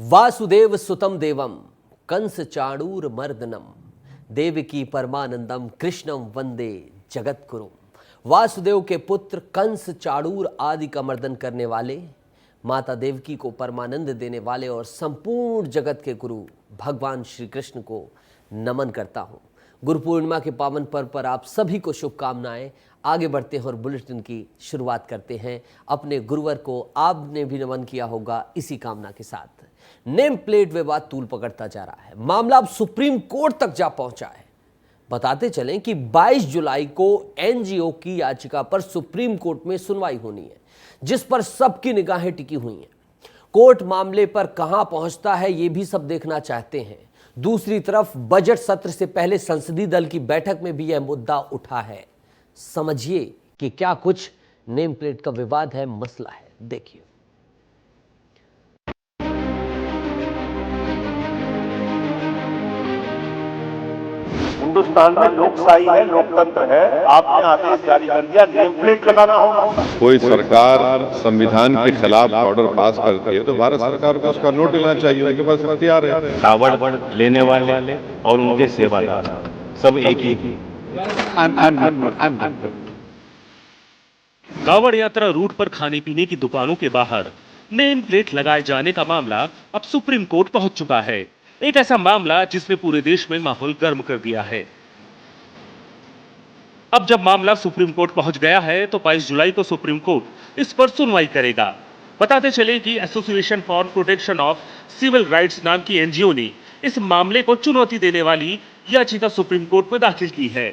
वासुदेव सुतम देवम कंस चाणूर मर्दनम देवकी परमानंदम कृष्णम वंदे जगतगुरुम। वासुदेव के पुत्र कंस चाणूर आदि का मर्दन करने वाले, माता देवकी को परमानंद देने वाले और संपूर्ण जगत के गुरु भगवान श्री कृष्ण को नमन करता हूँ। गुरु पूर्णिमा के पावन पर्व पर आप सभी को शुभकामनाएं। आगे बढ़ते हैं और बुलेटिन की शुरुआत करते हैं। अपने गुरुवर को आपने भी नमन किया होगा इसी कामना के साथ। नेम प्लेट विवाद तूल पकड़ता जा रहा है। मामला अब सुप्रीम कोर्ट तक जा पहुंचा है। बताते चलें कि 22 जुलाई को एनजीओ की याचिका पर सुप्रीम कोर्ट में सुनवाई होनी है, जिस पर सबकी निगाहें टिकी हुई हैं। कोर्ट मामले पर कहां पहुंचता है ये भी सब देखना चाहते हैं। दूसरी तरफ बजट सत्र से पहले संसदीय दल की बैठक में भी यह मुद्दा उठा है। समझिए कि क्या कुछ नेम प्लेट का विवाद है, मसला है, देखिए। हिंदुस्तान में लोकशाही है, लोकतंत्र है। आपने आदेश जारी कर दिया, नेम प्लेट लगाना होगा। कोई सरकार संविधान के खिलाफ ऑर्डर पास करती है तो भारत सरकार को उसका नोट लेना चाहिए, उनके पास अख्तियार है। कावड़ लेने वाले और उनके सेवादार सब एक ही। कावड़ यात्रा रूट पर खाने पीने की दुकानों के बाहर नेम प्लेट लगाए जाने का मामला अब सुप्रीम कोर्ट पहुंच चुका है। एक ऐसा मामला जिसने पूरे देश में माहौल गर्म कर दिया है। अब जब मामला सुप्रीम कोर्ट पहुंच गया है तो 22 जुलाई को सुप्रीम कोर्ट इस पर सुनवाई करेगा। बताते चले कि association for protection of civil rights नाम की एनजीओ ने इस मामले को चुनौती देने वाली याचिका सुप्रीम कोर्ट में दाखिल की है,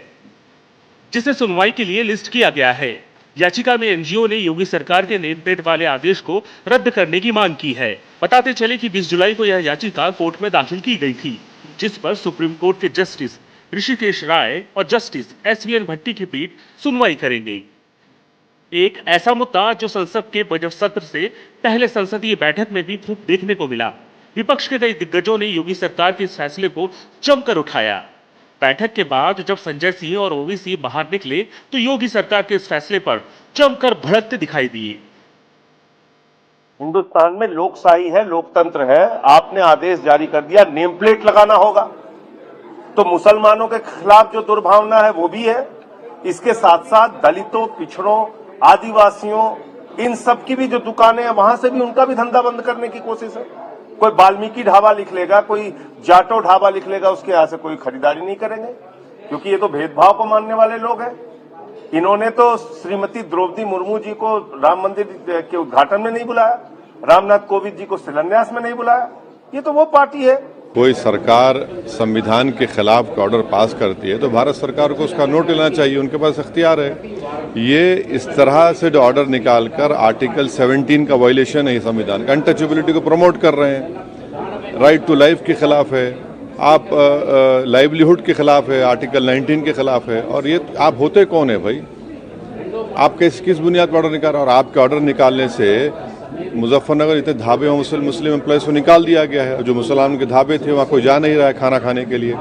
जिसे सुनवाई के लिए लिस्ट किया गया है। याचिका में एनजीओ ने योगी सरकार के नेम प्लेट वाले आदेश को रद्द करने की मांग की है। बताते चले कि 20 जुलाई को यह याचिका कोर्ट में दाखिल की गई थी, जिस पर सुप्रीम कोर्ट के जस्टिस ऋषिकेश राय और जस्टिस एसवीएन भट्टी की पीठ सुनवाई करेंगे। एक ऐसा मुद्दा जो संसद के बजट सत्र से पहले संसदीय बैठक में भी खूब देखने को मिला। विपक्ष के कई दिग्गजों ने योगी सरकार के इस फैसले को जमकर उठाया। बैठक के बाद जब संजय सिंह और ओवैसी बाहर निकले तो योगी सरकार के इस फैसले पर जमकर भड़कते दिखाई दिए। हिंदुस्तान में लोकशाही है, लोकतंत्र है। आपने आदेश जारी कर दिया, नेम प्लेट लगाना होगा। तो मुसलमानों के खिलाफ जो दुर्भावना है वो भी है। इसके साथ साथ दलितों, पिछड़ों, आदिवासियों, इन सब की भी जो दुकानें हैं वहां से भी उनका भी धंधा बंद करने की कोशिश है। कोई वाल्मीकि ढाबा लिख लेगा, कोई जाटो ढाबा लिख लेगा, उसके यहां से कोई खरीदारी नहीं करेंगे, क्योंकि ये तो भेदभाव को मानने वाले लोग हैं। इन्होंने तो श्रीमती द्रौपदी मुर्मू जी को राम मंदिर के उद्घाटन में नहीं बुलाया, रामनाथ कोविंद जी को शिलान्यास में नहीं बुलाया। ये तो वो पार्टी है। कोई सरकार संविधान के खिलाफ ऑर्डर पास करती है तो भारत सरकार को उसका नोट लेना चाहिए, उनके पास अख्तियार है। ये इस तरह से जो ऑर्डर निकालकर आर्टिकल 17 का वायलेशन है संविधान का, अनटचेबिलिटी को प्रमोट कर रहे हैं। राइट टू लाइफ के खिलाफ है, आप लाइवलीहुड के खिलाफ है, आर्टिकल 19 के खिलाफ है। और ये आप होते कौन है भाई? आप किस बुनियाद पर ऑर्डर निकाल रहे हैं? और आपके ऑर्डर निकालने से मुजफ्फरनगर इतने ढाबे और मुस्लिम एम्प्लॉयज को निकाल दिया गया है। जो मुसलमान के ढाबे थे वहां कोई जा नहीं रहा है खाना खाने के लिए।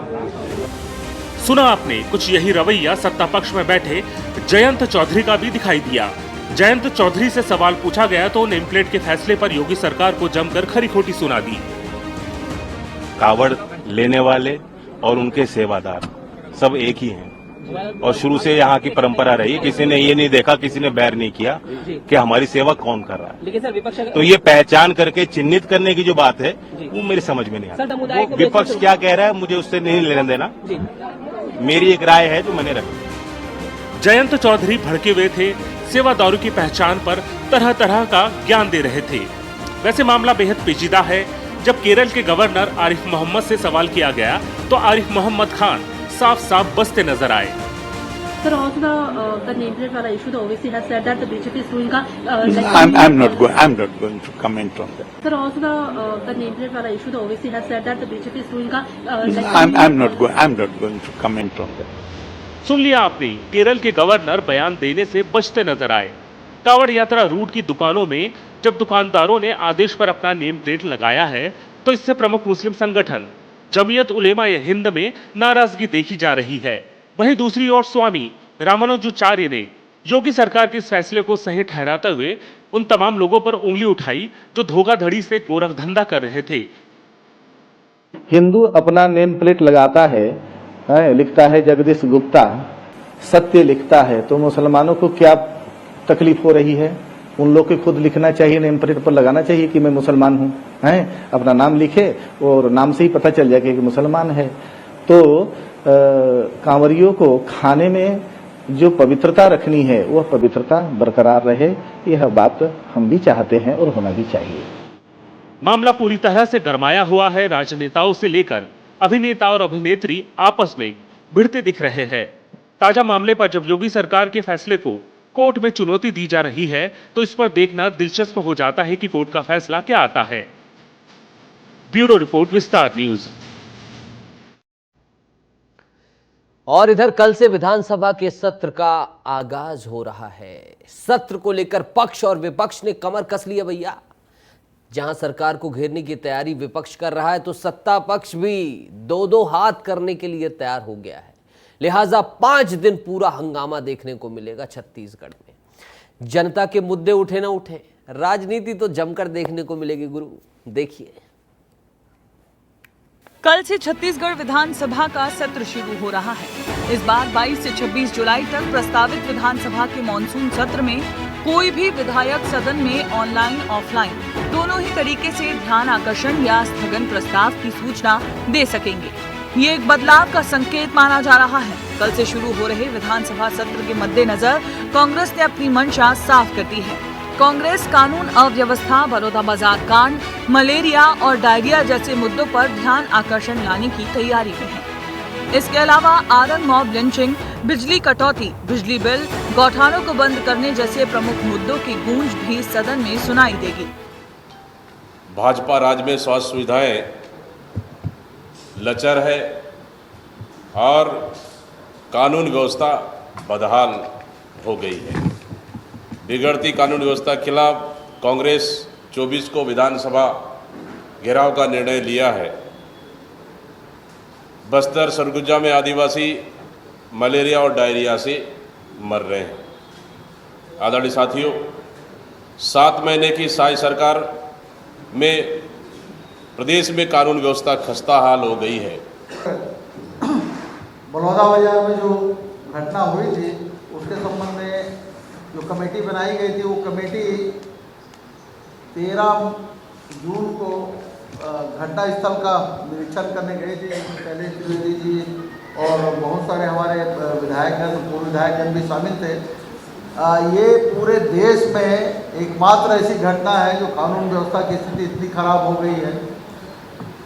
सुना आपने, कुछ यही रवैया सत्ता पक्ष में बैठे जयंत चौधरी का भी दिखाई दिया। जयंत चौधरी से सवाल पूछा गया तो नेम प्लेट के फैसले पर योगी सरकार को जमकर खरी खोटी सुना दी। कावड़ लेने वाले और उनके सेवादार सब एक ही हैं, और शुरू से यहाँ की परंपरा रही। किसी ने ये नहीं देखा, किसी ने बैर नहीं किया कि हमारी सेवा कौन कर रहा है। लेकिन सर विपक्ष तो ये पहचान करके चिन्हित करने की जो बात है वो मेरी समझ में नहीं आता। विपक्ष क्या कह रहा है मुझे उससे नहीं लेना देना, मेरी एक राय है जो मैंने रखी। जयंत चौधरी भड़के हुए थे, सेवादारों की पहचान पर तरह तरह का ज्ञान दे रहे थे। वैसे मामला बेहद पेचीदा है। जब केरल के गवर्नर आरिफ मोहम्मद से सवाल किया गया तो आरिफ मोहम्मद खान साफ साफ बसते नजर आए। Sir, also the name plate wala issue, the OVC has said that the BJP is doing I'm not going to comment on that. Sir, also the name plate wala issue, the OVC has said that the BJP is doing I'm not going to comment on that. सुन लिया आपने, केरल के governor बयान देने से बचते नजर आए। कावड़ यात्रा रूट की दुकानों में जब दुकानदारों ने आदेश पर अपना नेम प्लेट लगाया है तो इससे प्रमुख मुस्लिम संगठन जमीयत उलेमा ए हिंद में नाराजगी देखी जा रही है। वहीं दूसरी ओर स्वामी रामानुजाचार्य ने योगी सरकार के इस फैसले को सही ठहराते हुए उन तमाम लोगों पर उंगली उठाई जो धोखाधड़ी से गोरख धंधा कर रहे थे। हिंदू अपना नेम प्लेट लगाता है, लिखता है जगदीश गुप्ता, सत्य लिखता है, तो मुसलमानों को क्या तकलीफ हो रही है? उन लोग को खुद लिखना चाहिए, नेम प्लेट पर लगाना चाहिए कि मैं मुसलमान हूं, अपना नाम लिखे और नाम से ही पता चल जाएगा कि मुसलमान है। तो कांवरियों को खाने में जो पवित्रता रखनी है वह पवित्रता बरकरार रहे, यह बात हम भी चाहते हैं और होना भी चाहिए। मामला पूरी तरह से गरमाया हुआ है। राजनेताओं से लेकर अभिनेता और अभिनेत्री आपस में भिड़ते दिख रहे हैं। ताजा मामले पर जब योगी सरकार के फैसले को कोर्ट में चुनौती दी जा रही है तो इस पर देखना दिलचस्प हो जाता है कि कोर्ट का फैसला क्या आता है। ब्यूरो रिपोर्ट, विस्तार न्यूज। और इधर कल से विधानसभा के सत्र का आगाज हो रहा है। सत्र को लेकर पक्ष और विपक्ष ने कमर कस ली है भैया। जहां सरकार को घेरने की तैयारी विपक्ष कर रहा है तो सत्ता पक्ष भी दो हाथ करने के लिए तैयार हो गया है। लिहाजा 5 दिन पूरा हंगामा देखने को मिलेगा छत्तीसगढ़ में। जनता के मुद्दे उठे ना उठे, राजनीति तो जमकर देखने को मिलेगी गुरु। देखिए, कल से छत्तीसगढ़ विधानसभा का सत्र शुरू हो रहा है। इस बार 22 से 26 जुलाई तक प्रस्तावित विधानसभा के मानसून सत्र में कोई भी विधायक सदन में ऑनलाइन ऑफलाइन दोनों ही तरीके से ध्यान आकर्षण या स्थगन प्रस्ताव की सूचना दे सकेंगे। ये एक बदलाव का संकेत माना जा रहा है। कल से शुरू हो रहे विधानसभा सत्र के मद्देनजर कांग्रेस ने अपनी मंशा साफ कर दी है। कांग्रेस कानून अव्यवस्था, बलौदाबाजार कांड, मलेरिया और डायरिया जैसे मुद्दों पर ध्यान आकर्षण लाने की तैयारी में है। इसके अलावा आरन मॉब लिंचिंग, बिजली कटौती, बिजली बिल, गौठानों को बंद करने जैसे प्रमुख मुद्दों की गूंज भी सदन में सुनाई देगी। भाजपा राज में स्वास्थ्य सुविधाएं लचर है और कानून व्यवस्था बदहाल हो गई है। बिगड़ती कानून व्यवस्था के खिलाफ कांग्रेस 24 को विधानसभा घेराव का निर्णय लिया है। बस्तर सरगुजा में आदिवासी मलेरिया और डायरिया से मर रहे हैं। आदरणीय साथियों, 7 महीने की साई सरकार में प्रदेश में कानून व्यवस्था खस्ताहाल हो गई है। बलौदाबाजार में जो घटना हुई थी उसके संबंध में जो कमेटी बनाई गई थी, वो कमेटी 13 जून को घटना स्थल का निरीक्षण करने गई थी। पहले त्रिवेदी जी और बहुत सारे हमारे विधायकगण, पूर्व विधायकगण भी शामिल थे। ये पूरे देश में एकमात्र ऐसी घटना है जो कानून व्यवस्था की स्थिति इतनी खराब हो गई है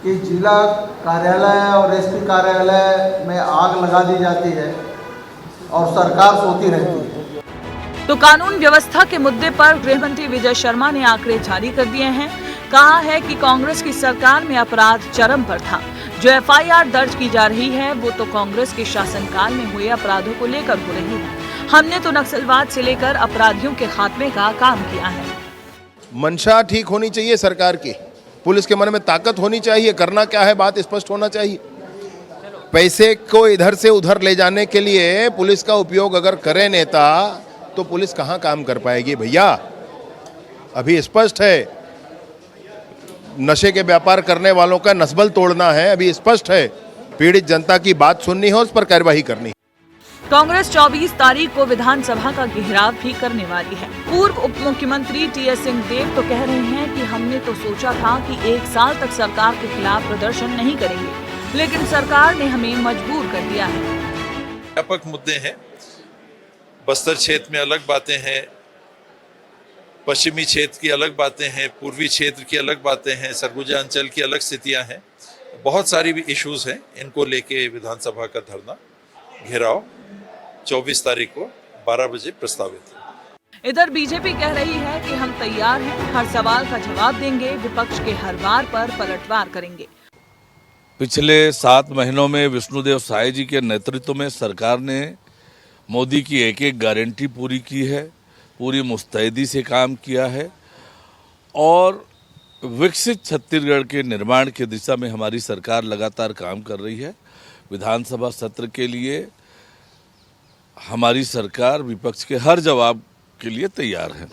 कि जिला कार्यालय और एसपी कार्यालय में आग लगा दी जाती है और सरकार सोती रहती है। तो कानून व्यवस्था के मुद्दे पर गृह मंत्री विजय शर्मा ने आंकड़े जारी कर दिए हैं। कहा है कि कांग्रेस की सरकार में अपराध चरम पर था। जो एफआईआर दर्ज की जा रही है वो तो कांग्रेस के शासनकाल में हुए अपराधों को लेकर हो रही है। हमने तो नक्सलवाद से लेकर अपराधियों के खात्मे का काम किया है। मंशा ठीक होनी चाहिए सरकार की, पुलिस के मन में ताकत होनी चाहिए, करना क्या है बात स्पष्ट होना चाहिए। पैसे को इधर से उधर ले जाने के लिए पुलिस का उपयोग अगर करे नेता तो पुलिस कहां काम कर पाएगी भैया। अभी स्पष्ट है, नशे के व्यापार करने वालों का नस्बल तोड़ना है, अभी स्पष्ट है। पीड़ित जनता की बात सुननी है, उस पर कार्रवाई करनी है। कांग्रेस 24 तारीख को विधानसभा का घेराव भी करने वाली है। पूर्व उप मुख्यमंत्री टीएस सिंहदेव तो कह रहे हैं कि हमने तो सोचा था कि 1 साल तक सरकार के खिलाफ प्रदर्शन नहीं करेंगे, लेकिन सरकार ने हमें मजबूर कर दिया है। व्यापक मुद्दे हैं। बस्तर क्षेत्र में अलग बातें हैं, पश्चिमी क्षेत्र की अलग बातें हैं, पूर्वी क्षेत्र की अलग बातें हैं, सरगुजा अंचल की अलग स्थितियां हैं। बहुत सारी भी इश्यूज हैं। इनको लेके विधानसभा का धरना घेराव 24 तारीख को 12 बजे प्रस्तावित है। इधर बीजेपी कह रही है कि हम तैयार हैं, हर सवाल का जवाब देंगे, विपक्ष के हर वार पर पलटवार करेंगे। पिछले 7 महीनों में विष्णुदेव साय जी के नेतृत्व में सरकार ने मोदी की एक एक गारंटी पूरी की है, पूरी मुस्तैदी से काम किया है और विकसित छत्तीसगढ़ के निर्माण की दिशा में हमारी सरकार लगातार काम कर रही है। विधानसभा सत्र के लिए हमारी सरकार विपक्ष के हर जवाब के लिए तैयार है।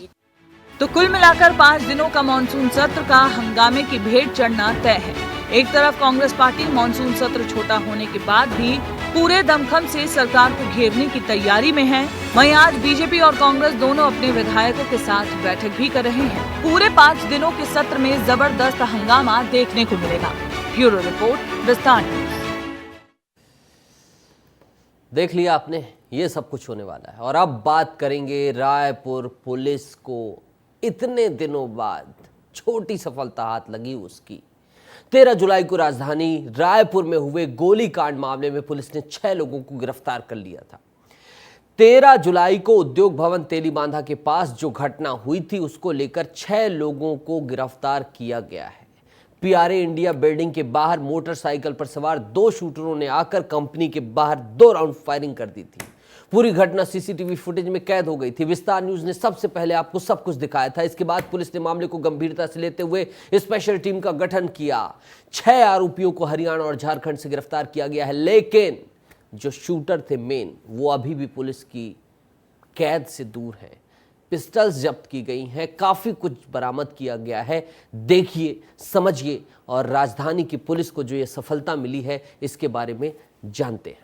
तो कुल मिलाकर 5 दिनों का मानसून सत्र का हंगामे की भेंट चढ़ना तय है। एक तरफ कांग्रेस पार्टी मानसून सत्र छोटा होने के बाद भी पूरे दमखम से सरकार को घेरने की तैयारी में है। वहीं आज बीजेपी और कांग्रेस दोनों अपने विधायकों के साथ बैठक भी कर रहे हैं। पूरे 5 दिनों के सत्र में जबरदस्त हंगामा देखने को मिलेगा। ब्यूरो रिपोर्ट, विस्तार न्यूज। देख लिया आपने, ये सब कुछ होने वाला है। और अब बात करेंगे रायपुर पुलिस को इतने दिनों बाद छोटी सफलता हाथ लगी उसकी। 13 जुलाई को राजधानी रायपुर में हुए गोलीकांड मामले में पुलिस ने 6 लोगों को गिरफ्तार कर लिया था। 13 जुलाई को उद्योग भवन तेलीबांधा के पास जो घटना हुई थी उसको लेकर 6 लोगों को गिरफ्तार किया गया है। पीआरए इंडिया बिल्डिंग के बाहर मोटरसाइकिल पर सवार 2 शूटरों ने आकर कंपनी के बाहर 2 राउंड फायरिंग कर दी थी। पूरी घटना सीसीटीवी फुटेज में कैद हो गई थी। विस्तार न्यूज ने सबसे पहले आपको सब कुछ दिखाया था। इसके बाद पुलिस ने मामले को गंभीरता से लेते हुए स्पेशल टीम का गठन किया। 6 आरोपियों को हरियाणा और झारखंड से गिरफ्तार किया गया है, लेकिन जो शूटर थे मेन, वो अभी भी पुलिस की कैद से दूर हैं। पिस्टल्स जब्त की गई हैं, काफी कुछ बरामद किया गया है। देखिए, समझिए और राजधानी की पुलिस को जो ये सफलता मिली है इसके बारे में जानते हैं।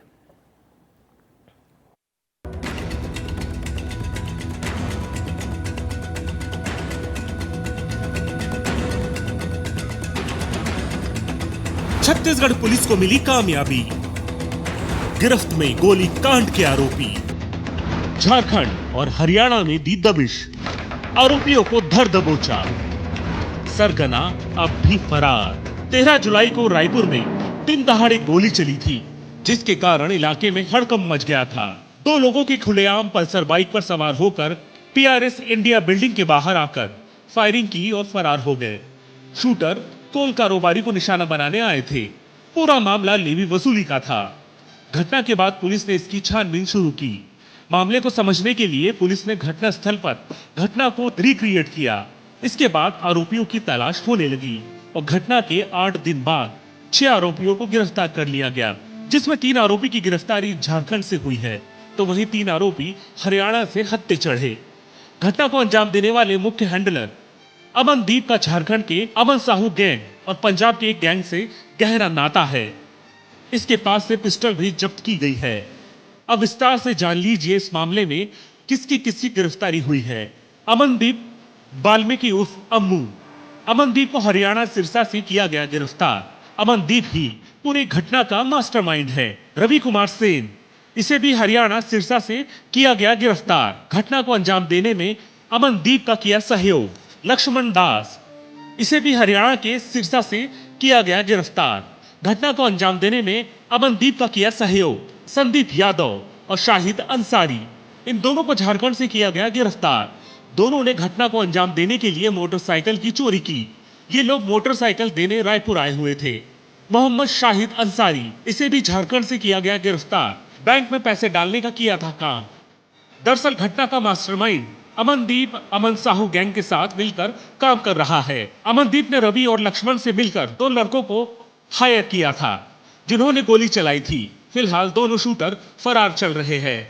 छत्तीसगढ़ पुलिस को मिली कामयाबी, गिरफ्त में गोली कांड के आरोपी। झारखंड और हरियाणा में दी दबिश, आरोपियों को धर दबोचा। सरगना अब भी फरार। 13 जुलाई को रायपुर में दिन दहाड़े गोली चली थी, जिसके कारण इलाके में हड़कंप मच गया था। 2 लोगों की खुलेआम पल्सर बाइक पर सवार होकर पीआरएस इंडिया बिल्डिंग के बाहर आकर फायरिंग की और फरार हो गए। शूटर कोल कारोबारी को निशाना बनाने आए थे। पूरा मामला लेवी वसूली का था। घटना के बाद पुलिस ने इसकी छानबीन शुरू की। मामले को समझने के लिए पुलिस ने घटनास्थल पर घटना को रिक्रिएट किया। इसके बाद आरोपियों की तलाश होने लगी और घटना के 8 दिन बाद 6 आरोपियों को गिरफ्तार कर लिया गया, जिसमें 3 आरोपी की गिरफ्तारी झारखंड से हुई है, तो वहीं 3 आरोपी हरियाणा से हत्थे चढ़े। घटना को अंजाम देने वाले मुख्य हैंडलर अमनदीप का झारखंड के अमन साहू गैंग और पंजाब के एक गैंग से गहरा नाता है। इसके पास से पिस्टल भी जब्त की गई है। अब विस्तार से जान लीजिए इस मामले में किसकी किसकी गिरफ्तारी हुई है। अमनदीप वाल्मीकि उर्फ अम्मू। अमनदीप को हरियाणा सिरसा से किया गया गिरफ्तार। अमनदीप ही पूरी घटना का मास्टरमाइंड है। रवि कुमार सेन, इसे भी हरियाणा सिरसा से किया गया गिरफ्तार। घटना को अंजाम देने में अमनदीप का किया सहयोग। लक्ष्मण दास, इसे भी हरियाणा के सिरसा से किया गया गिरफ्तार। घटना को अंजाम देने में अमनदीप का किया सहयोग। संदीप यादव और शाहिद अंसारी, इन दोनों को झारखंड से किया गया गिरफ्तार। दोनों ने घटना को अंजाम देने के लिए मोटरसाइकिल की चोरी की। ये लोग मोटरसाइकिल देने रायपुर आए हुए थे। मोहम्मद शाहिद अंसारी, इसे भी झारखंड से किया गया गिरफ्तार। बैंक में पैसे डालने का किया था काम। दरअसल घटना का मास्टरमाइंड अमनदीप अमन साहू गैंग के साथ मिलकर काम कर रहा है। अमनदीप ने रवि और लक्ष्मण से मिलकर 2 लड़कों को हायर किया था, जिन्होंने गोली चलाई थी। फिलहाल दोनों शूटर फरार चल रहे हैं।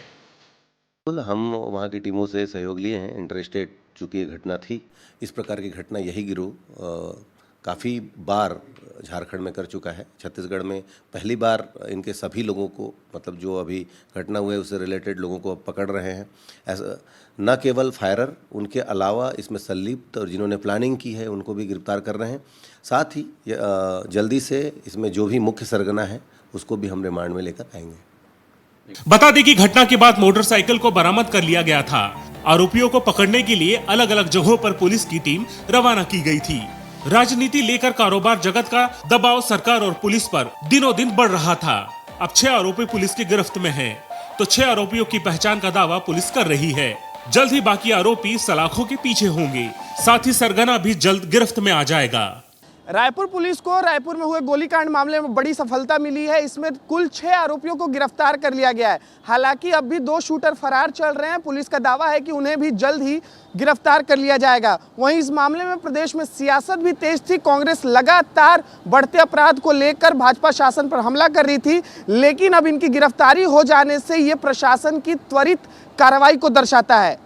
हम वहाँ की टीमों से सहयोग लिए हैं। इंटरस्टेट चूँकि ये घटना थी, इस प्रकार की घटना यही गिरोह काफ़ी बार झारखंड में कर चुका है। छत्तीसगढ़ में पहली बार इनके सभी लोगों को, मतलब जो अभी घटना हुई है उससे रिलेटेड लोगों को पकड़ रहे हैं। ऐसा न केवल फायरर, उनके अलावा इसमें संलिप्त और जिन्होंने प्लानिंग की है उनको भी गिरफ्तार कर रहे हैं। साथ ही जल्दी से इसमें जो भी मुख्य सरगना है उसको भी हम रिमांड में लेकर आएंगे। बता दें कि घटना के बाद मोटरसाइकिल को बरामद कर लिया गया था। आरोपियों को पकड़ने के लिए अलग अलग जगहों पर पुलिस की टीम रवाना की गई थी। राजनीति लेकर कारोबार जगत का दबाव सरकार और पुलिस पर दिनों दिन बढ़ रहा था। अब 6 आरोपी पुलिस की गिरफ्त में हैं, तो 6 आरोपियों की पहचान का दावा पुलिस कर रही है। जल्द ही बाकी आरोपी सलाखों के पीछे होंगे। साथ ही सरगना भी जल्द गिरफ्त में आ जाएगा। रायपुर पुलिस को रायपुर में हुए गोलीकांड मामले में बड़ी सफलता मिली है। इसमें कुल 6 आरोपियों को गिरफ्तार कर लिया गया है। हालांकि अब भी 2 शूटर फरार चल रहे हैं। पुलिस का दावा है कि उन्हें भी जल्द ही गिरफ्तार कर लिया जाएगा। वहीं इस मामले में प्रदेश में सियासत भी तेज थी। कांग्रेस लगातार बढ़ते अपराध को लेकर भाजपा शासन पर हमला कर रही थी, लेकिन अब इनकी गिरफ्तारी हो जाने से ये प्रशासन की त्वरित कार्रवाई को दर्शाता है।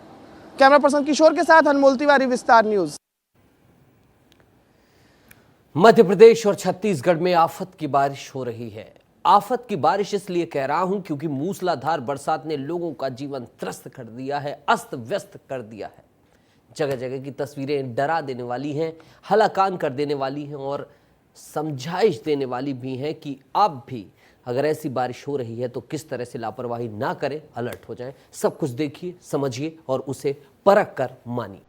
कैमरा पर्सन किशोर के साथ अनमोल तिवारी, विस्तार न्यूज। मध्य प्रदेश और छत्तीसगढ़ में आफत की बारिश हो रही है। आफत की बारिश इसलिए कह रहा हूं क्योंकि मूसलाधार बरसात ने लोगों का जीवन त्रस्त कर दिया है, अस्त व्यस्त कर दिया है। जगह जगह की तस्वीरें डरा देने वाली हैं, हलाकान कर देने वाली हैं और समझाइश देने वाली भी हैं कि अब भी अगर ऐसी बारिश हो रही है तो किस तरह से लापरवाही ना करें, अलर्ट हो जाएं। सब कुछ देखिए, समझिए और उसे परख कर मानिए।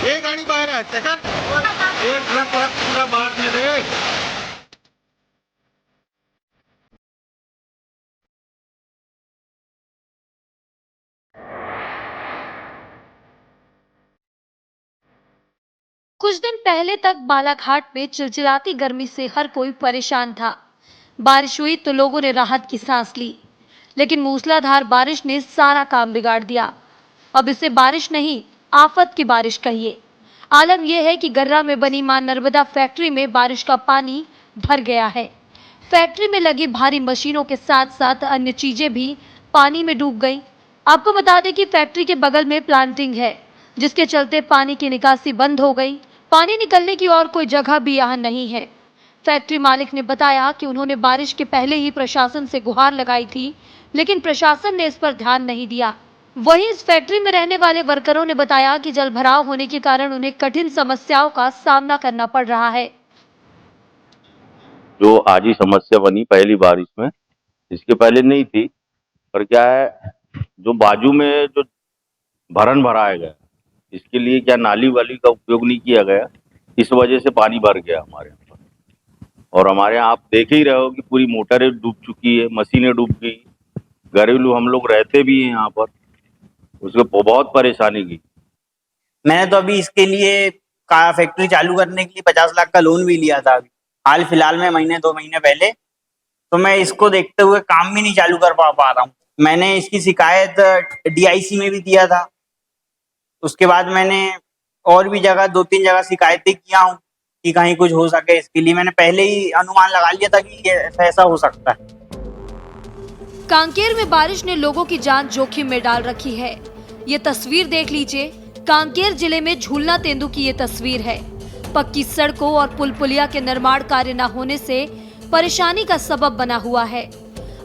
एक गाड़ी बाहर है, सेकंड एक ट्रक पूरा बाहर दे दे। कुछ दिन पहले तक बालाघाट में चिलचिलाती गर्मी से हर कोई परेशान था। बारिश हुई तो लोगों ने राहत की सांस ली, लेकिन मूसलाधार बारिश ने सारा काम बिगाड़ दिया। अब इसे बारिश नहीं, आफत की बारिश कहिए। आलम यह है कि गर्रा में बनी मां नर्मदा फैक्ट्री में बारिश का पानी भर गया है। फैक्ट्री में लगी भारी मशीनों के साथ साथ अन्य चीजें भी पानी में डूब गईं। आपको बता दें कि फैक्ट्री के बगल में प्लांटिंग है, जिसके चलते पानी की निकासी बंद हो गई। पानी निकलने की और कोई जगह भी यहाँ नहीं है। फैक्ट्री मालिक ने बताया कि उन्होंने बारिश के पहले ही प्रशासन से गुहार लगाई थी, लेकिन प्रशासन ने इस पर ध्यान नहीं दिया। वहीं इस फैक्ट्री में रहने वाले वर्करों ने बताया कि जल भराव होने के कारण उन्हें कठिन समस्याओं का सामना करना पड़ रहा है। जो आज ही समस्या बनी पहली बारिश में, इसके पहले नहीं थी, पर क्या है, जो बाजू में जो भरन भराया गया, इसके लिए क्या नाली वाली का उपयोग नहीं किया गया, इस वजह से पानी भर गया हमारे यहाँ पर। और हमारे यहाँ आप देख ही रहे हो कि पूरी मोटरें डूब चुकी है, मशीनें डूब गई, घरेलू हम लोग रहते भी हैं यहाँ पर, उसको बहुत परेशानी की। मैंने तो अभी इसके लिए फैक्ट्री चालू करने के लिए 50 लाख का लोन भी लिया था, अभी हाल फिलहाल में 2 महीने पहले। तो मैं इसको देखते हुए काम भी नहीं चालू कर पा रहा हूँ। मैंने इसकी शिकायत DIC में भी दिया था, उसके बाद मैंने और भी जगह 2-3 जगह शिकायतें किया हूँ कि कहीं कुछ हो सके। इसके लिए मैंने पहले ही अनुमान लगा लिया था कि ये ऐसा हो सकता है। कांकेर में बारिश ने लोगों की जान जोखिम में डाल रखी है। ये तस्वीर देख लीजिए। कांकेर जिले में झूलना तेंदु की ये तस्वीर है। पक्की सड़कों और पुल पुलिया के निर्माण कार्य न होने से परेशानी का सबब बना हुआ है।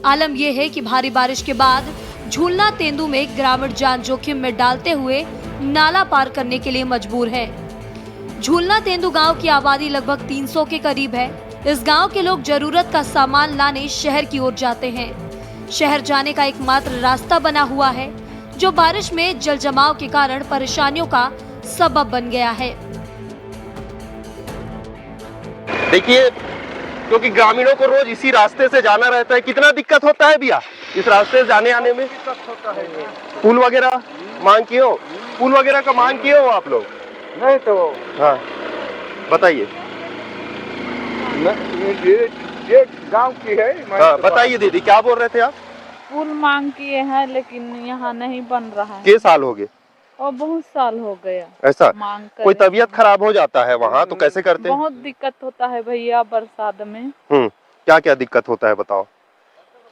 आलम यह है कि भारी बारिश के बाद झूलना तेंदु में ग्रामीण जान जोखिम में डालते हुए नाला पार करने के लिए मजबूर है। झूलना तेंदु गांव की आबादी लगभग 300 के करीब है। इस गांव के लोग जरूरत का सामान लाने शहर की ओर जाते हैं। शहर जाने का एकमात्र रास्ता बना हुआ है, जो बारिश में जल जमाव के कारण परेशानियों का सबब बन गया है। देखिए, क्योंकि ग्रामीणों को रोज इसी रास्ते से जाना रहता है, कितना दिक्कत होता है भैया इस रास्ते से जाने आने में। पुल वगैरह मांग किए हो? पुल वगैरह का मांग किए हो आप लोग? नहीं तो हाँ बताइए। ये गांव की है। हाँ बताइए दीदी, क्या बोल रहे थे आप? पुल मांग किए हैं, लेकिन यहाँ नहीं बन रहा है। कितने साल हो गए? और बहुत साल हो गया। ऐसा मांग कोई तबीयत खराब हो जाता है वहाँ तो कैसे करते हैं? बहुत दिक्कत होता है भैया बरसात में। क्या क्या दिक्कत होता है बताओ?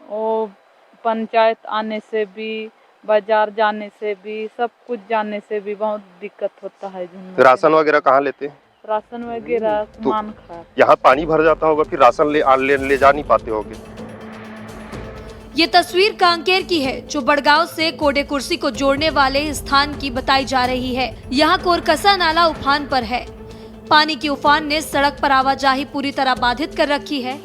वो पंचायत आने से भी, बाजार जाने से भी, सब कुछ जाने से भी बहुत दिक्कत होता है। राशन वगैरह कहाँ लेते हैं? राशन वगैरह सामान खराब। यहाँ पानी भर जाता होगा, फिर राशन ले जा नहीं पाते होगे। ये तस्वीर कांकेर की है, जो बड़गांव से कोडे कुर्सी को जोड़ने वाले स्थान की बताई जा रही है। यहाँ कोरकसा नाला उफान पर है। पानी की उफान ने सड़क पर आवाजाही पूरी तरह बाधित कर रखी है।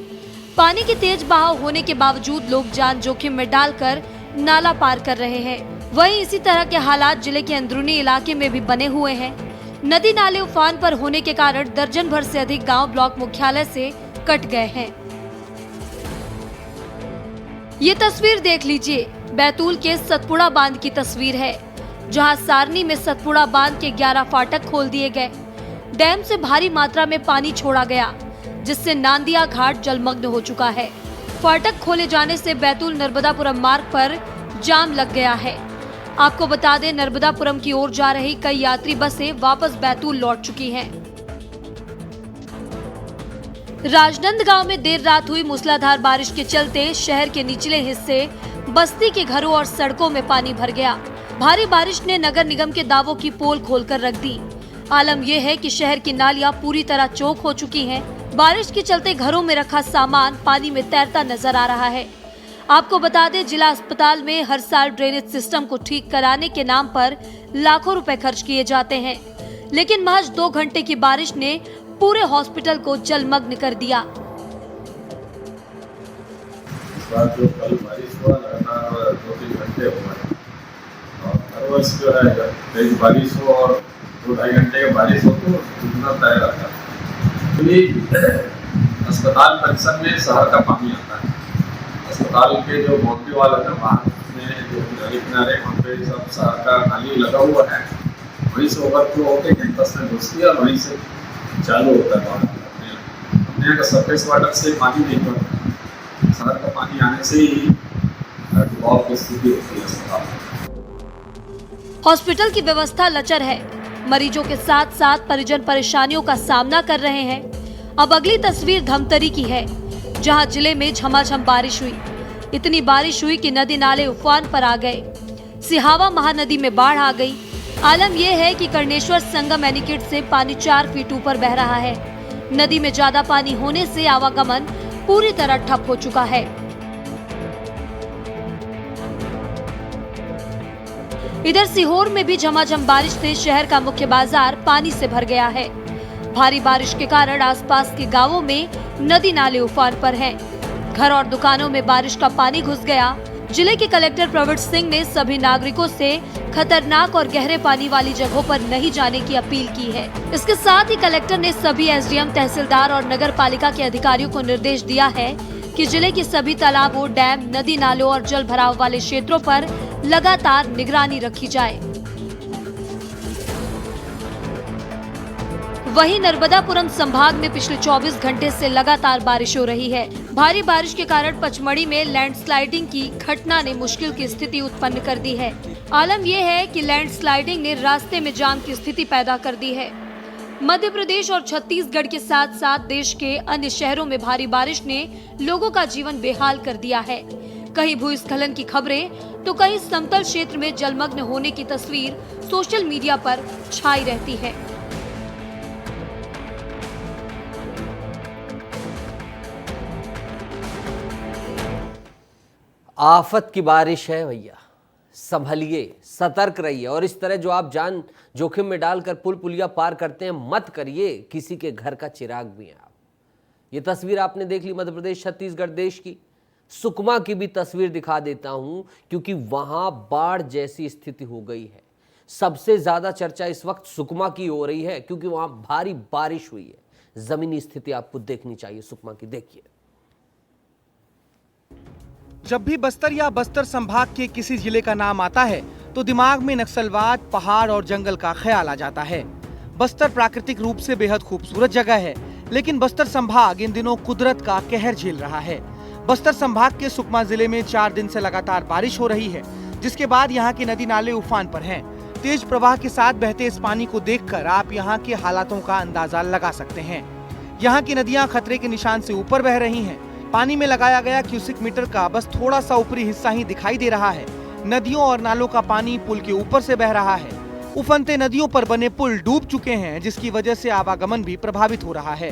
पानी की तेज बहाव होने के बावजूद लोग जान जोखिम में डालकर नाला पार कर रहे हैं। वहीं इसी तरह के हालात जिले के अंदरूनी इलाके में भी बने हुए हैं। नदी नाले उफान पर होने के कारण दर्जन भर से अधिक गाँव ब्लॉक मुख्यालय से कट गए हैं। ये तस्वीर देख लीजिए। बैतूल के सतपुड़ा बांध की तस्वीर है, जहां सारनी में सतपुड़ा बांध के 11 फाटक खोल दिए गए। डैम से भारी मात्रा में पानी छोड़ा गया, जिससे नांदिया घाट जलमग्न हो चुका है। फाटक खोले जाने से बैतूल नर्मदापुरम मार्ग पर जाम लग गया है। आपको बता दें, नर्मदापुरम की ओर जा रही कई यात्री बसें वापस बैतूल लौट चुकी हैं। राजनांदगांव में देर रात हुई मूसलाधार बारिश के चलते शहर के निचले हिस्से, बस्ती के घरों और सड़कों में पानी भर गया। भारी बारिश ने नगर निगम के दावों की पोल खोलकर रख दी। आलम यह है कि शहर की नालियां पूरी तरह चौक हो चुकी हैं। बारिश के चलते घरों में रखा सामान पानी में तैरता नजर आ रहा है। आपको बता दें, जिला अस्पताल में हर साल ड्रेनेज सिस्टम को ठीक कराने के नाम पर लाखों रुपए खर्च किए जाते हैं, लेकिन महज 2 घंटे की बारिश ने पूरे हॉस्पिटल को जलमग्न कर दिया। इस बार जो कल बारिश हुआ लगातार 2-3 घंटे हुआ है, और हर वर्ष जो है तेज बारिश हो और 2-2.5 घंटे की बारिश हो तो कितना तय रहता है। अस्पताल परिसर में शहर का पानी आता है। अस्पताल के जो बाउंड्री वाल है वहाँ में जो किनारे वहाँ पे सब शहर का नाली लगा हुआ है, वहीं से ओवरफ्लो होकर कैंपस में घुसती है और वहीं से चालू होता है। अपने यहाँ का सरफेस वाटर से पानी नहीं पड़ता, शहर का पानी आने से ही दबाव की स्थिति होती है अस्पताल में। हॉस्पिटल की व्यवस्था लचर है। मरीजों के साथ साथ परिजन परेशानियों का सामना कर रहे हैं। अब अगली तस्वीर धमतरी की है, जहां जिले में झमाझम बारिश हुई। इतनी बारिश हुई कि नदी नाले उफान पर आ गए। सिहावा महानदी में बाढ़ आ गई। आलम यह है कि कर्णेश्वर संगम एनीकट से पानी 4 फीट ऊपर बह रहा है। नदी में ज्यादा पानी होने से आवागमन पूरी तरह ठप हो चुका है। इधर सीहोर में भी झमाझम बारिश से शहर का मुख्य बाजार पानी से भर गया है। भारी बारिश के कारण आसपास के गांवों में नदी नाले उफान पर हैं। घर और दुकानों में बारिश का पानी घुस गया। जिले के कलेक्टर प्रवीण सिंह ने सभी नागरिकों से खतरनाक और गहरे पानी वाली जगहों पर नहीं जाने की अपील की है। इसके साथ ही कलेक्टर ने सभी एसडीएम, तहसीलदार और नगर पालिका के अधिकारियों को निर्देश दिया है कि जिले के सभी तालाबों, डैम, नदी नालों और जल भराव वाले क्षेत्रों पर लगातार निगरानी रखी जाए। वहीं नर्मदापुरम संभाग में पिछले 24 घंटे से लगातार बारिश हो रही है। भारी बारिश के कारण पचमढ़ी में लैंडस्लाइडिंग की घटना ने मुश्किल की स्थिति उत्पन्न कर दी है। आलम यह है कि लैंडस्लाइडिंग ने रास्ते में जाम की स्थिति पैदा कर दी है। मध्य प्रदेश और छत्तीसगढ़ के साथ साथ देश के अन्य शहरों में भारी बारिश ने लोगों का जीवन बेहाल कर दिया है। कहीं भूस्खलन की खबरें तो कहीं समतल क्षेत्र में जलमग्न होने की तस्वीर सोशल मीडिया पर छाई रहती है। आफत की बारिश है भैया, संभलिए, सतर्क रहिए और इस तरह जो आप जान जोखिम में डालकर पुल पुलिया पार करते हैं मत करिए। किसी के घर का चिराग भी हैं आप। ये तस्वीर आपने देख ली मध्य प्रदेश, छत्तीसगढ़ देश की। सुकमा की भी तस्वीर दिखा देता हूं क्योंकि वहां बाढ़ जैसी स्थिति हो गई है। सबसे ज्यादा चर्चा इस वक्त सुकमा की हो रही है क्योंकि वहां भारी बारिश हुई है। जमीनी स्थिति आपको देखनी चाहिए सुकमा की, देखिए। जब भी बस्तर या बस्तर संभाग के किसी जिले का नाम आता है तो दिमाग में नक्सलवाद, पहाड़ और जंगल का ख्याल आ जाता है। बस्तर प्राकृतिक रूप से बेहद खूबसूरत जगह है, लेकिन बस्तर संभाग इन दिनों कुदरत का कहर झेल रहा है। बस्तर संभाग के सुकमा जिले में 4 दिन से लगातार बारिश हो रही है, जिसके बाद यहाँ के नदी नाले उफान पर हैं। तेज प्रवाह के साथ बहते इस पानी को देखकर आप यहाँ के हालातों का अंदाजा लगा सकते हैं। यहाँ की नदियाँ खतरे के निशान से ऊपर बह रही हैं। पानी में लगाया गया क्यूसिक मीटर का बस थोड़ा सा ऊपरी हिस्सा ही दिखाई दे रहा है। नदियों और नालों का पानी पुल के ऊपर से बह रहा है। उफनते नदियों पर बने पुल डूब चुके हैं, जिसकी वजह से आवागमन भी प्रभावित हो रहा है।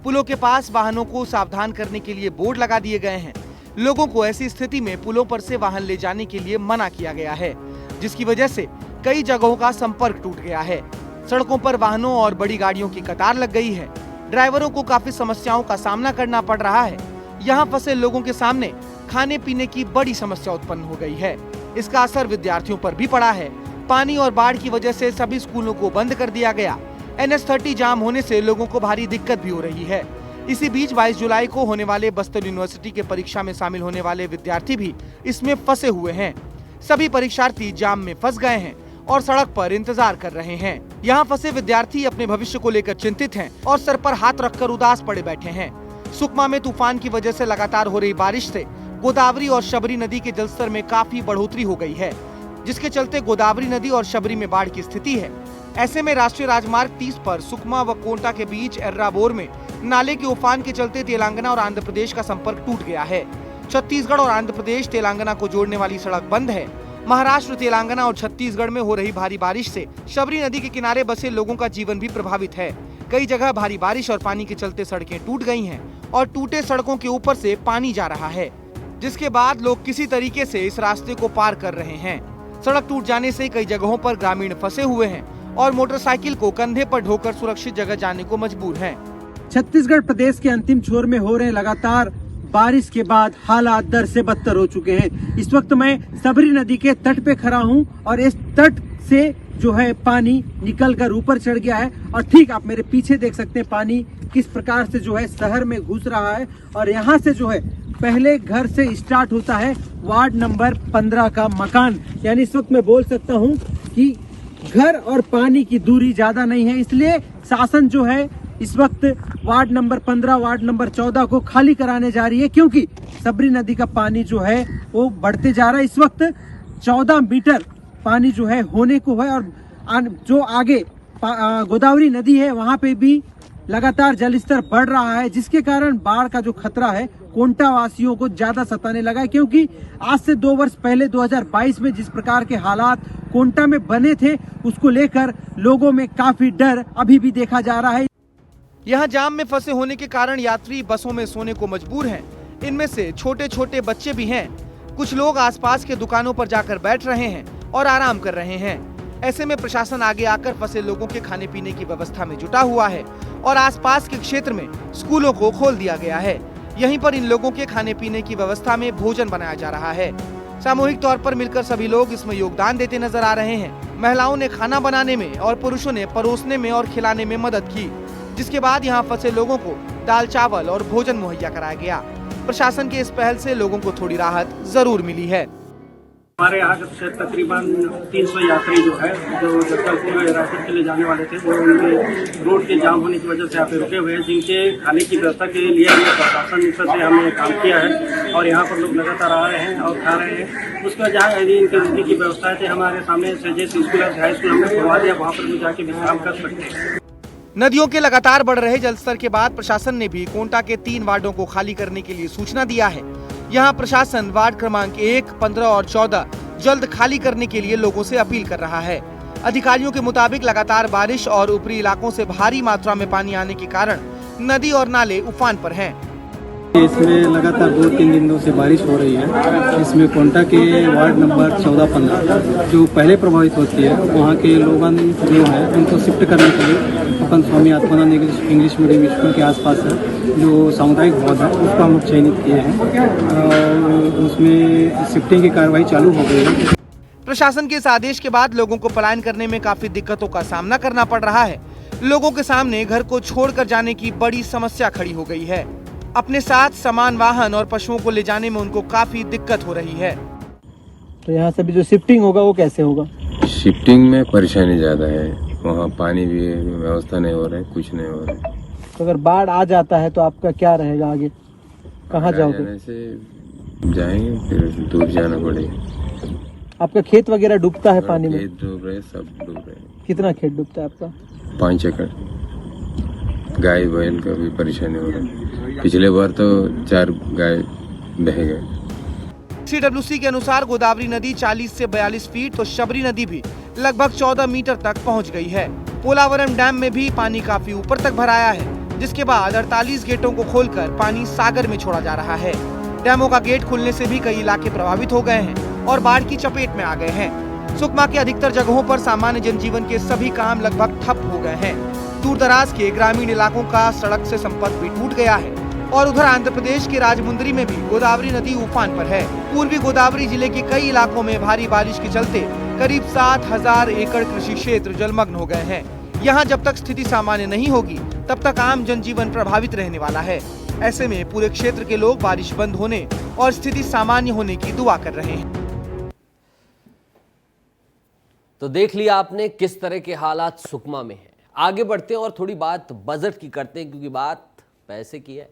पुलों के पास वाहनों को सावधान करने के लिए बोर्ड लगा दिए गए हैं। लोगों को ऐसी स्थिति में पुलों पर से वाहन ले जाने के लिए मना किया गया है, जिसकी वजह से कई जगहों का संपर्क टूट गया है। सड़कों पर वाहनों और बड़ी गाड़ियों की कतार लग गई है। ड्राइवरों को काफी समस्याओं का सामना करना पड़ रहा है। यहाँ फंसे लोगों के सामने खाने पीने की बड़ी समस्या उत्पन्न हो गई है। इसका असर विद्यार्थियों पर भी पड़ा है। पानी और बाढ़ की वजह से सभी स्कूलों को बंद कर दिया गया। NH30 जाम होने से लोगों को भारी दिक्कत भी हो रही है। इसी बीच 22 जुलाई को होने वाले बस्तर यूनिवर्सिटी के परीक्षा में शामिल होने वाले विद्यार्थी भी इसमें फंसे हुए हैं। सभी परीक्षार्थी जाम में फंस गए हैं और सड़क पर इंतजार कर रहे हैं। यहाँ फंसे विद्यार्थी अपने भविष्य को लेकर चिंतित हैं और सर पर हाथ रखकर उदास पड़े बैठे हैं। सुकमा में तूफान की वजह से लगातार हो रही बारिश से गोदावरी और शबरी नदी के जलस्तर में काफी बढ़ोतरी हो गई है, जिसके चलते गोदावरी नदी और शबरी में बाढ़ की स्थिति है। ऐसे में राष्ट्रीय राजमार्ग 30 पर सुकमा व कोंटा के बीच एर्राबोर में नाले के उफान के चलते तेलंगाना और आंध्र प्रदेश का संपर्क टूट गया है। छत्तीसगढ़ और आंध्र प्रदेश तेलंगाना को जोड़ने वाली सड़क बंद है। महाराष्ट्र, तेलंगाना और छत्तीसगढ़ में हो रही भारी बारिश से शबरी नदी के किनारे बसे लोगों का जीवन भी प्रभावित है। कई जगह भारी बारिश और पानी के चलते सड़कें टूट गई हैं और टूटे सड़कों के ऊपर से पानी जा रहा है, जिसके बाद लोग किसी तरीके से इस रास्ते को पार कर रहे हैं। सड़क टूट जाने से कई जगहों पर ग्रामीण फंसे हुए हैं और मोटरसाइकिल को कंधे पर ढोकर सुरक्षित जगह जाने को मजबूर हैं। छत्तीसगढ़ प्रदेश के अंतिम छोर में हो रहे लगातार बारिश के बाद हालात दर से बदतर हो चुके हैं। इस वक्त मैं सबरी नदी के तट पे खड़ा हूं और इस तट से जो है पानी निकलकर ऊपर चढ़ गया है और ठीक आप मेरे पीछे देख सकते हैं पानी किस प्रकार से जो है शहर में घुस रहा है। और यहाँ से जो है पहले घर से स्टार्ट होता है वार्ड नंबर 15 का मकान, यानी इस वक्त मैं बोल सकता हूँ कि घर और पानी की दूरी ज्यादा नहीं है, इसलिए शासन जो है इस वक्त वार्ड नंबर 15, वार्ड नंबर 14 को खाली कराने जा रही है, क्योंकि सबरी नदी का पानी जो है वो बढ़ते जा रहा है। इस वक्त 14 मीटर पानी जो है होने को है और जो आगे गोदावरी नदी है वहां पे भी लगातार जलस्तर बढ़ रहा है, जिसके कारण बाढ़ का जो खतरा है कोंटा वासियों को ज्यादा सताने लगा है। क्योंकि आज से 2 वर्ष पहले 2022 में जिस प्रकार के हालात कोंटा में बने थे, उसको लेकर लोगों में काफी डर अभी भी देखा जा रहा है। यहाँ जाम में फंसे होने के कारण यात्री बसों में सोने को मजबूर हैं। इनमें से छोटे छोटे बच्चे भी हैं। कुछ लोग आसपास के दुकानों पर जाकर बैठ रहे हैं और आराम कर रहे हैं। ऐसे में प्रशासन आगे आकर फंसे लोगों के खाने पीने की व्यवस्था में जुटा हुआ है और आसपास के क्षेत्र में स्कूलों को खोल दिया गया है। यहीं पर इन लोगों के खाने पीने की व्यवस्था में भोजन बनाया जा रहा है। सामूहिक तौर पर मिलकर सभी लोग इसमें योगदान देते नजर आ रहे हैं। महिलाओं ने खाना बनाने में और पुरुषों ने परोसने में और खिलाने में मदद की, जिसके बाद यहाँ फंसे लोगों को दाल चावल और भोजन मुहैया कराया गया। प्रशासन के इस पहल से लोगों को थोड़ी राहत जरूर मिली है। हमारे यहाँ से तकरीबन 300 यात्री जो है जो जगदलपुर रायपुर के लिए जाने वाले थे, वो उनके रोड के जाम होने की वजह से यहाँ पे रुके हुए हैं, जिनके खाने की व्यवस्था के लिए हमने प्रशासन से हमने काम किया है और यहाँ पर लोग लगातार आ रहे हैं और खा रहे हैं। उसके बाद जहाँ यदि इनकी रुकने की व्यवस्था है हमारे सामने जैसे स्कूल है, हाई स्कूल हमने खुलवा दिया, वहाँ पर भी जाके विश्राम कर सकते हैं। नदियों के लगातार बढ़ रहे जलस्तर के बाद प्रशासन ने भी कोंटा के 3 वार्डों को खाली करने के लिए सूचना दिया है। यहाँ प्रशासन वार्ड क्रमांक 1, 15 और 14 जल्द खाली करने के लिए लोगों से अपील कर रहा है। अधिकारियों के मुताबिक लगातार बारिश और ऊपरी इलाकों से भारी मात्रा में पानी आने के कारण नदी और नाले उफान पर हैं। इसमें लगातार 2-3 दिनों से बारिश हो रही है। इसमें कोंटा के वार्ड नंबर 14-15 जो पहले प्रभावित होती है, वहाँ के लोगों जो है उनको शिफ्ट करने के लिए अपन Swami Atmanand English medium school के आसपास है जो सामुदायिक भवन है, उसको हम लोग चयनित किए हैं और उसमें शिफ्टिंग की कार्रवाई चालू हो गई है। प्रशासन के इस आदेश के बाद लोगों को पलायन करने में काफी दिक्कतों का सामना करना पड़ रहा है। लोगों के सामने घर को छोड़कर जाने की बड़ी समस्या खड़ी हो गई है। अपने साथ सामान, वाहन और पशुओं को ले जाने में उनको काफी दिक्कत हो रही है। तो यहाँ से भी जो शिफ्टिंग होगा वो कैसे होगा? शिफ्टिंग में परेशानी ज्यादा है, वहाँ पानी भी व्यवस्था नहीं हो रहा है, कुछ नहीं हो रहा है। तो अगर बाढ़ आ जाता है तो आपका क्या रहेगा आगे, कहाँ जाओगे? से जाएंगे, फिर दूर जाना पड़ेगा। आपका खेत वगैरह डूबता है पानी में? खेत डूब रहे, सब डूब रहे। कितना खेत डूबता है आपका? 5 एकड़। गाय बैल का भी परेशानी हो रहा है। पिछले बार तो 4 गाय बह गए। CWC के अनुसार गोदावरी नदी 40 से 42 फीट तो शबरी नदी भी लगभग 14 मीटर तक पहुंच गई है। पोलावरम डैम में भी पानी काफी ऊपर तक भराया है, जिसके बाद 48 गेटों को खोलकर पानी सागर में छोड़ा जा रहा है। डैमों का गेट खुलने से भी कई इलाके प्रभावित हो गए हैं और बाढ़ की चपेट में आ गए हैं। सुकमा के अधिकतर जगहों पर सामान्य जनजीवन के सभी काम लगभग ठप हो गए हैं। दूर दराज के ग्रामीण इलाकों का सड़क से संपर्क भी टूट गया है और उधर आंध्र प्रदेश के राजमुंद्री में भी गोदावरी नदी उफान पर है। पूर्वी गोदावरी जिले के कई इलाकों में भारी बारिश के चलते करीब 7000 एकड़ कृषि क्षेत्र जलमग्न हो गए हैं। यहाँ जब तक स्थिति सामान्य नहीं होगी तब तक आम जनजीवन प्रभावित रहने वाला है। ऐसे में पूरे क्षेत्र के लोग बारिश बंद होने और स्थिति सामान्य होने की दुआ कर रहे हैं। तो देख लिया आपने किस तरह के हालात सुकमा में हैं। आगे बढ़ते हैं और थोड़ी बात बजट की करते हैं, क्योंकि बात पैसे की है।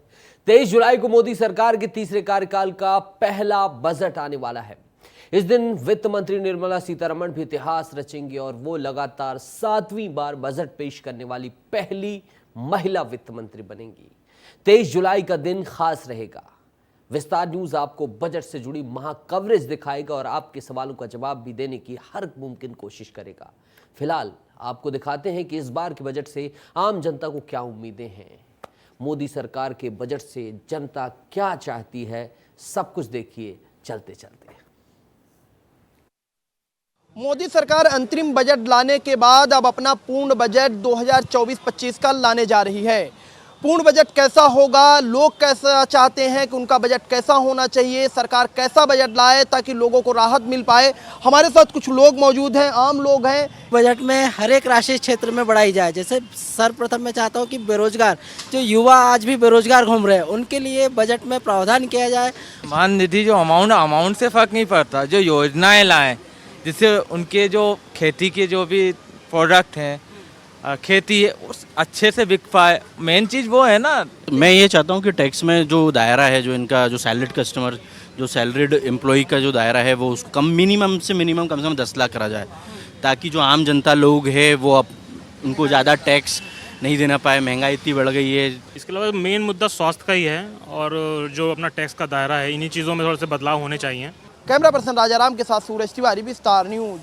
23 जुलाई को मोदी सरकार के तीसरे कार्यकाल का पहला बजट आने वाला है। इस दिन वित्त मंत्री निर्मला सीतारमण भी इतिहास रचेंगे और वो लगातार 7वीं बार बजट पेश करने वाली पहली महिला वित्त मंत्री बनेंगी। 23 जुलाई का दिन खास रहेगा। विस्तार न्यूज आपको बजट से जुड़ी महा कवरेज दिखाएगा और आपके सवालों का जवाब भी देने की हर मुमकिन कोशिश करेगा। फिलहाल आपको दिखाते हैं कि इस बार के बजट से आम जनता को क्या उम्मीदें हैं, मोदी सरकार के बजट से जनता क्या चाहती है, सब कुछ देखिए चलते चलते। मोदी सरकार अंतरिम बजट लाने के बाद अब अपना पूर्ण बजट 2024-25 का लाने जा रही है। पूर्ण बजट कैसा होगा, लोग कैसा चाहते हैं कि उनका बजट कैसा होना चाहिए, सरकार कैसा बजट लाए ताकि लोगों को राहत मिल पाए। हमारे साथ कुछ लोग मौजूद हैं, आम लोग हैं। बजट में हर एक राशि क्षेत्र में बढ़ाई जाए। जैसे सर्वप्रथम मैं चाहता हूं कि बेरोजगार जो युवा आज भी बेरोजगार घूम रहे हैं उनके लिए बजट में प्रावधान किया जाए। मान निधि जो अमाउंट से फर्क नहीं पड़ता, जो योजनाएं लाएं जिससे उनके जो खेती के जो भी प्रोडक्ट हैं, खेती अच्छे से बिक पाए, मेन चीज़ वो है ना। मैं ये चाहता हूँ कि टैक्स में जो दायरा है, जो इनका जो सैलरीड कस्टमर, जो सैलरीड एम्प्लॉय का जो दायरा है वो उसको मिनिमम कम से कम 10 लाख करा जाए, ताकि जो आम जनता लोग है वो अब उनको ज़्यादा टैक्स नहीं देना पाए। महंगाई इतनी बढ़ गई है। इसके अलावा मेन मुद्दा स्वास्थ्य का ही है और जो अपना टैक्स का दायरा है, इन्हीं चीज़ों में थोड़े से बदलाव होने चाहिए। कैमरा पर्सन राजाराम के साथ सूरज तिवारी, विस्तार न्यूज।